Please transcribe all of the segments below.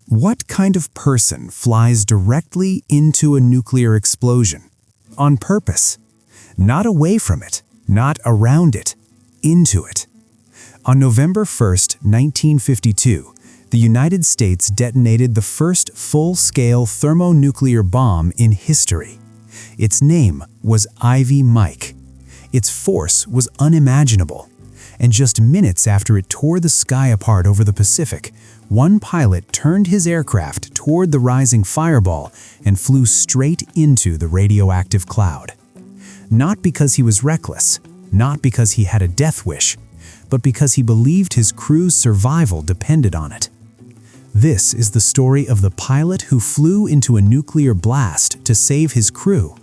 What kind of person flies directly into a nuclear explosion? On purpose. Not away from it, not around it, into it. On November 1st, 1952, the United States detonated the first full-scale thermonuclear bomb in history. Its name was Ivy Mike. Its force was unimaginable. And just minutes after it tore the sky apart over the Pacific, one pilot turned his aircraft toward the rising fireball and flew straight into the radioactive cloud. Not because he was reckless, not because he had a death wish, but because he believed his crew's survival depended on it. This is the story of the pilot who flew into a nuclear blast to save his crew,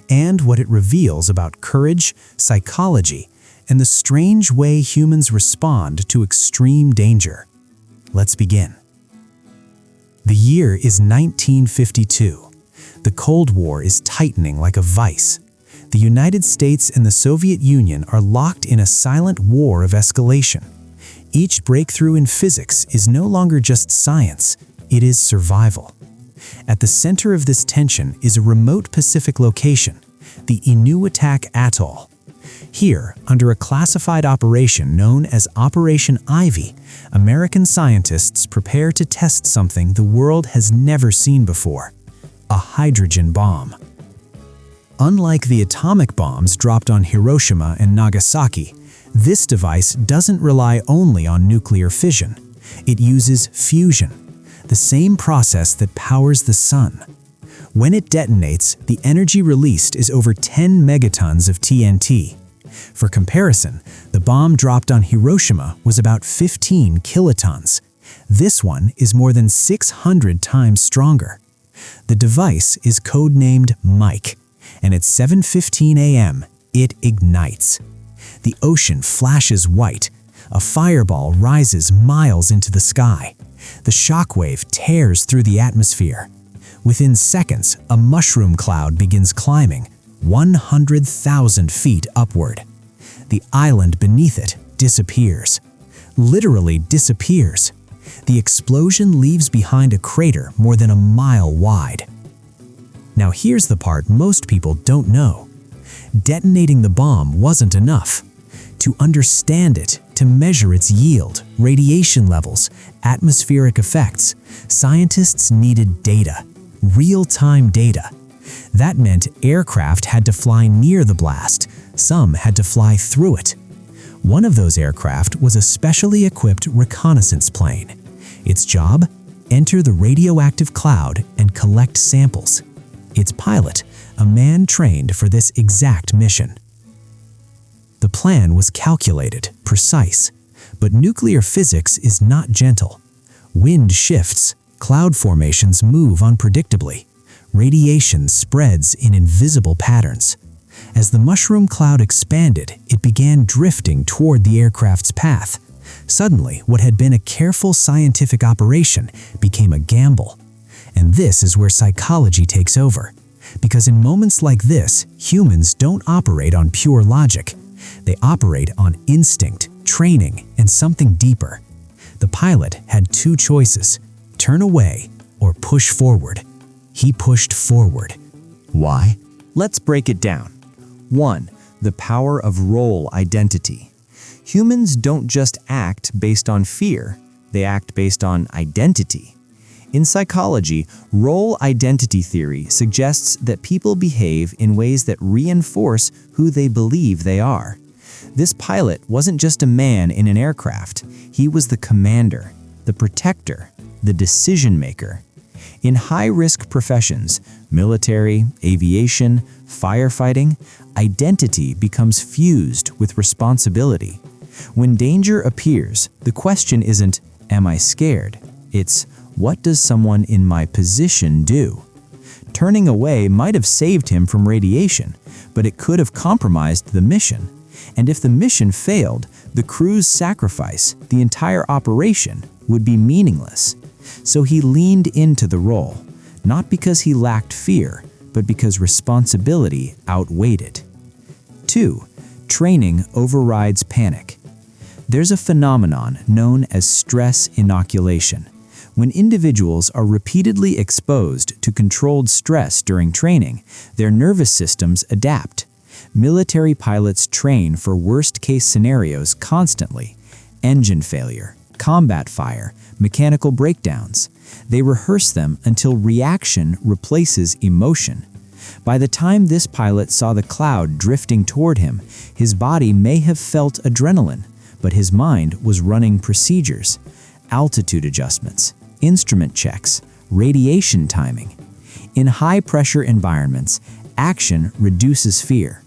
and what it reveals about courage, psychology, and the strange way humans respond to extreme danger. Let's begin. The year is 1952. The Cold War is tightening like a vice. The United States and the Soviet Union are locked in a silent war of escalation. Each breakthrough in physics is no longer just science, it is survival. At the center of this tension is a remote Pacific location, the Enewetak Atoll. Here, under a classified operation known as Operation Ivy, American scientists prepare to test something the world has never seen before: a hydrogen bomb. Unlike the atomic bombs dropped on Hiroshima and Nagasaki, this device doesn't rely only on nuclear fission. It uses fusion, the same process that powers the sun. When it detonates, the energy released is over 10 megatons of TNT. For comparison, the bomb dropped on Hiroshima was about 15 kilotons. This one is more than 600 times stronger. The device is codenamed Mike, and at 7:15 a.m., it ignites. The ocean flashes white. A fireball rises miles into the sky. The shockwave tears through the atmosphere. Within seconds, a mushroom cloud begins climbing, 100,000 feet upward. The island beneath it disappears. Literally disappears. The explosion leaves behind a crater more than a mile wide. Now here's the part most people don't know. Detonating the bomb wasn't enough. To understand it, to measure its yield, radiation levels, atmospheric effects, scientists needed data, real-time data. That meant aircraft had to fly near the blast, some had to fly through it. One of those aircraft was a specially equipped reconnaissance plane. Its job? Enter the radioactive cloud and collect samples. Its pilot, a man trained for this exact mission. The plan was calculated, precise, but nuclear physics is not gentle. Wind shifts, cloud formations move unpredictably, radiation spreads in invisible patterns. As the mushroom cloud expanded, it began drifting toward the aircraft's path. Suddenly, what had been a careful scientific operation became a gamble. And this is where psychology takes over. Because in moments like this, humans don't operate on pure logic. They operate on instinct, training, and something deeper. The pilot had two choices: turn away or push forward. He pushed forward. Why? Let's break it down. 1. The power of role identity. Humans don't just act based on fear, they act based on identity. In psychology, role identity theory suggests that people behave in ways that reinforce who they believe they are. This pilot wasn't just a man in an aircraft. He was the commander, the protector, the decision maker. In high-risk professions, military, aviation, firefighting, identity becomes fused with responsibility. When danger appears, the question isn't, "Am I scared?" It's, "What does someone in my position do?" Turning away might have saved him from radiation, but it could have compromised the mission. And if the mission failed, the crew's sacrifice, the entire operation, would be meaningless. So he leaned into the role, not because he lacked fear, but because responsibility outweighed it. 2. Training overrides panic. There's a phenomenon known as stress inoculation. When individuals are repeatedly exposed to controlled stress during training, their nervous systems adapt. Military pilots train for worst-case scenarios constantly: engine failure, combat fire, mechanical breakdowns. They rehearse them until reaction replaces emotion. By the time this pilot saw the cloud drifting toward him, his body may have felt adrenaline, but his mind was running procedures, altitude adjustments, instrument checks, radiation timing. In high-pressure environments, action reduces fear.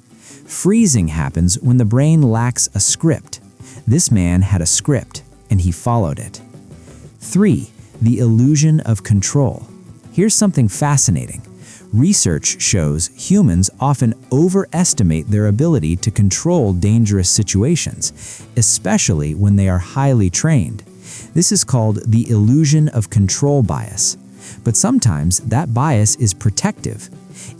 Freezing happens when the brain lacks a script. This man had a script, and he followed it. 3. The illusion of control. Here's something fascinating. Research shows humans often overestimate their ability to control dangerous situations, especially when they are highly trained. This is called the illusion of control bias. But sometimes that bias is protective.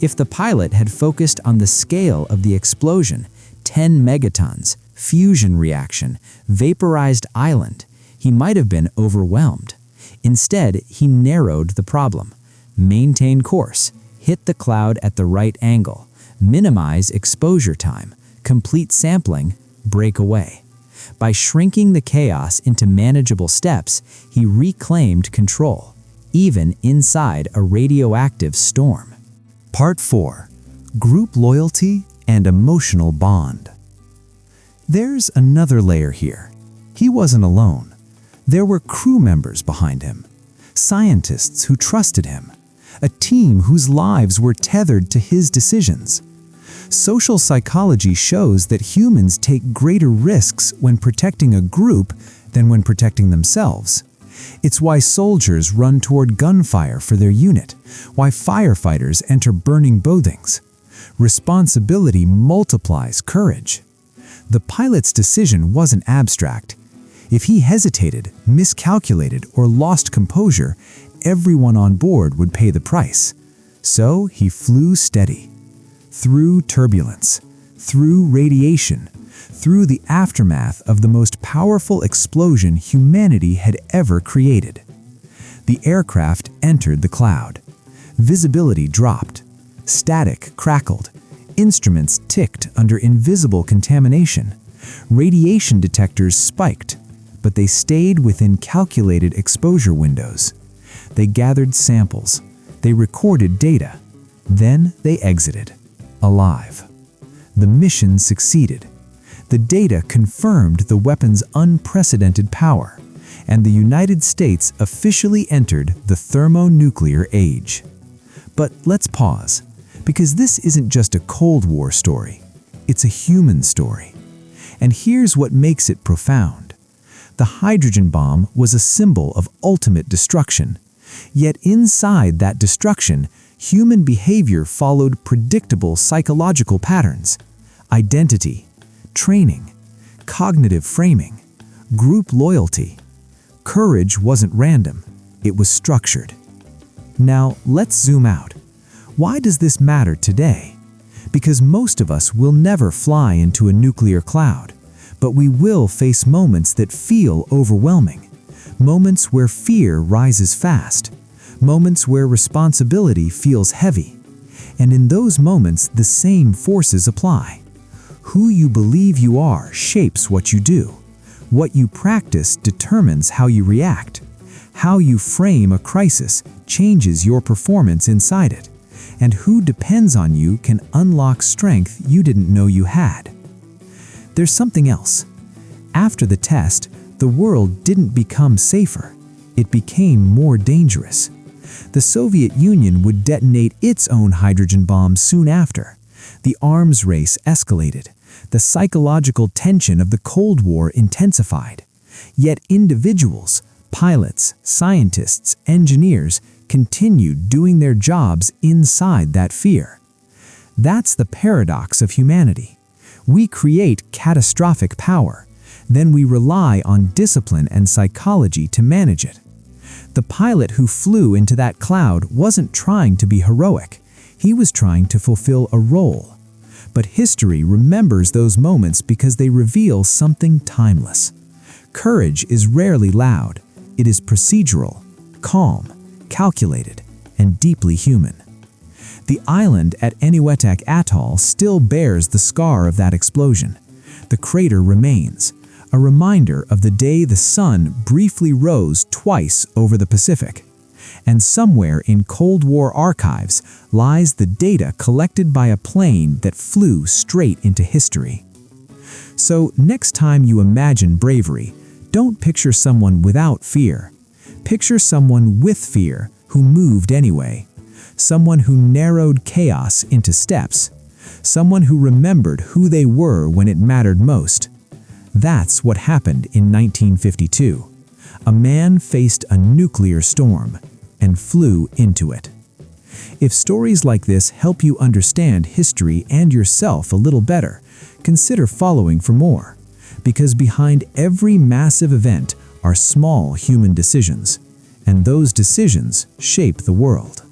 If the pilot had focused on the scale of the explosion, 10 megatons, fusion reaction, vaporized island, he might have been overwhelmed. Instead, he narrowed the problem. Maintain course, hit the cloud at the right angle, minimize exposure time, complete sampling, break away. By shrinking the chaos into manageable steps, he reclaimed control, even inside a radioactive storm. Part 4. Group loyalty and emotional bond. There's another layer here. He wasn't alone. There were crew members behind him, scientists who trusted him, a team whose lives were tethered to his decisions. Social psychology shows that humans take greater risks when protecting a group than when protecting themselves. It's why soldiers run toward gunfire for their unit, why firefighters enter burning buildings. Responsibility multiplies courage. The pilot's decision wasn't abstract. If he hesitated, miscalculated, or lost composure, everyone on board would pay the price. So he flew steady. Through turbulence, through radiation, through the aftermath of the most powerful explosion humanity had ever created. The aircraft entered the cloud. Visibility dropped. Static crackled. Instruments ticked under invisible contamination. Radiation detectors spiked, but they stayed within calculated exposure windows. They gathered samples. They recorded data. Then they exited. Alive. The mission succeeded. The data confirmed the weapon's unprecedented power, and the United States officially entered the thermonuclear age. But let's pause, because this isn't just a Cold War story. It's a human story. And here's what makes it profound. The hydrogen bomb was a symbol of ultimate destruction. Yet inside that destruction, human behavior followed predictable psychological patterns: identity, training, cognitive framing, group loyalty. Courage wasn't random, it was structured. Now, let's zoom out. Why does this matter today? Because most of us will never fly into a nuclear cloud, but we will face moments that feel overwhelming, moments where fear rises fast, moments where responsibility feels heavy. And in those moments, the same forces apply. Who you believe you are shapes what you do. What you practice determines how you react. How you frame a crisis changes your performance inside it. And who depends on you can unlock strength you didn't know you had. There's something else. After the test, the world didn't become safer. It became more dangerous. The Soviet Union would detonate its own hydrogen bomb soon after. The arms race escalated. The psychological tension of the Cold War intensified. Yet individuals, pilots, scientists, engineers, continued doing their jobs inside that fear. That's the paradox of humanity. We create catastrophic power, then we rely on discipline and psychology to manage it. The pilot who flew into that cloud wasn't trying to be heroic. He was trying to fulfill a role. But history remembers those moments because they reveal something timeless. Courage is rarely loud. It is procedural. calm, calculated, and deeply human. The island at Enewetak Atoll still bears the scar of that explosion. The crater remains, a reminder of the day the sun briefly rose twice over the Pacific. And somewhere in Cold War archives lies the data collected by a plane that flew straight into history. So next time you imagine bravery, don't picture someone without fear. Picture someone with fear who moved anyway. Someone who narrowed chaos into steps. Someone who remembered who they were when it mattered most. That's what happened in 1952. A man faced a nuclear storm and flew into it. If stories like this help you understand history and yourself a little better, consider following for more. Because behind every massive event are small human decisions, and those decisions shape the world.